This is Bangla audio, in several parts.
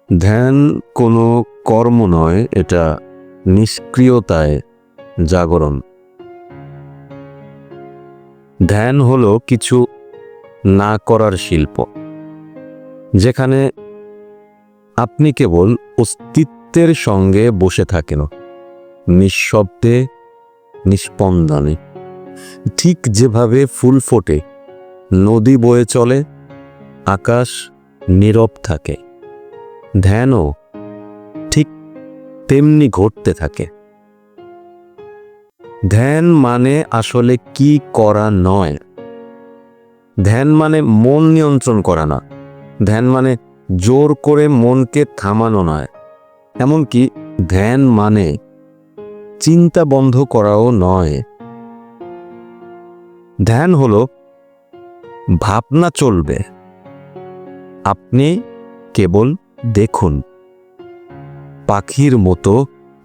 ধ্যান কোনো কর্ম নয়, এটা নিষ্ক্রিয়তায় জাগরণ। ধ্যান হলো কিছু না করার শিল্প, যেখানে আপনি কেবল অস্তিত্বের সঙ্গে বসে থাকেন, নিঃশব্দে, নিস্পন্দনে। ঠিক যেভাবে ফুল ফোটে, নদী বয়ে চলে, আকাশ নীরব থাকে, ধ্যানও ঠিক তেমনি ঘটতে থাকে। ধ্যান মানে আসলে কি করা নয়। ধ্যান মানে মন নিয়ন্ত্রণ করা না। ধ্যান মানে জোর করে মনকে থামানো নয়। এমনকি ধ্যান মানে চিন্তা বন্ধ করাও নয়। ধ্যান হলো ভাবনা চলবে, আপনি কেবল দেখুন। পাখির মতো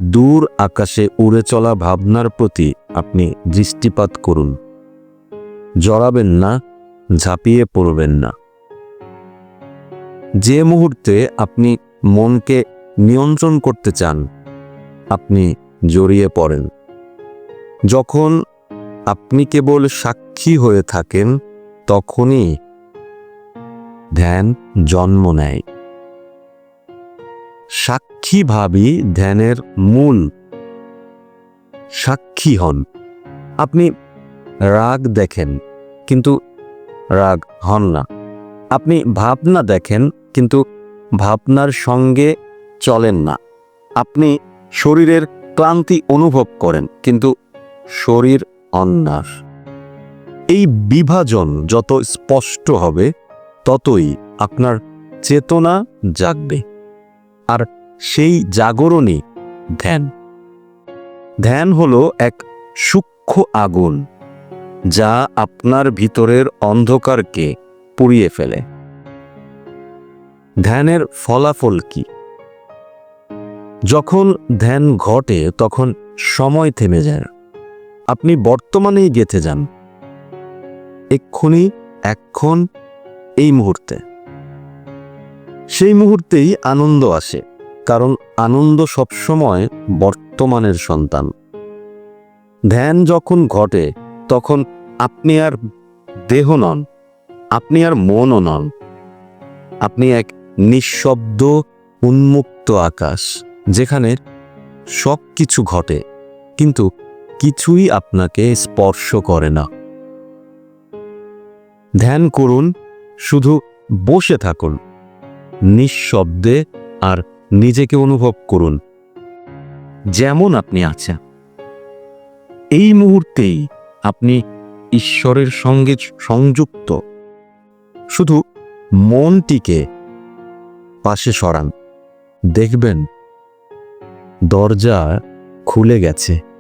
দূর আকাশে উড়ে চলা ভাবনার প্রতি আপনি দৃষ্টিপাত করুন। জড়াবেন না, ঝাঁপিয়ে পড়বেন না। যে মুহূর্তে আপনি মনকে নিয়ন্ত্রণ করতে চান, আপনি জড়িয়ে পড়েন। যখন আপনি কেবল সাক্ষী হয়ে থাকেন, তখনই ধ্যান জন্ম নেয়। সাক্ষী ভাবই ধ্যানের মূল। সাক্ষী হন। আপনি রাগ দেখেন, কিন্তু রাগ হন না। আপনি ভাবনা দেখেন, কিন্তু ভাবনার সঙ্গে চলেন না। আপনি শরীরের ক্লান্তি অনুভব করেন, কিন্তু শরীর অন্যার। এই বিভাজন যত স্পষ্ট হবে, ততই আপনার চেতনা জাগবে। আর সেই জাগরণই ধ্যান। ধ্যান হলো এক সূক্ষ্ম আগুন, যা আপনার ভিতরের অন্ধকারকে পুড়িয়ে ফেলে। ধ্যানের ফলাফল কি? যখন ধ্যান ঘটে, তখন সময় থেমে যায়। আপনি বর্তমানেই গেঁথে যান, এক্ষুনি, এখন, এই মুহূর্তে। সেই মুহূর্তেই আনন্দ আসে, কারণ আনন্দ সবসময় বর্তমানের সন্তান। ধ্যান যখন ঘটে, তখন আপনি আর দেহ নন, আপনি আর মনও নন। আপনি এক নিঃশব্দ উন্মুক্ত আকাশ, যেখানে সব কিছু ঘটে, কিন্তু কিছুই আপনাকে স্পর্শ করে না। ধ্যান করুন, শুধু বসে থাকুন, নিঃশব্দে, আর নিজেকে অনুভব করুন যেমন আপনি আছেন। এই মুহূর্তেই আপনি ঈশ্বরের সঙ্গে সংযুক্ত। শুধু মনটিকে পাশে সরান, দেখবেন দরজা খুলে গেছে।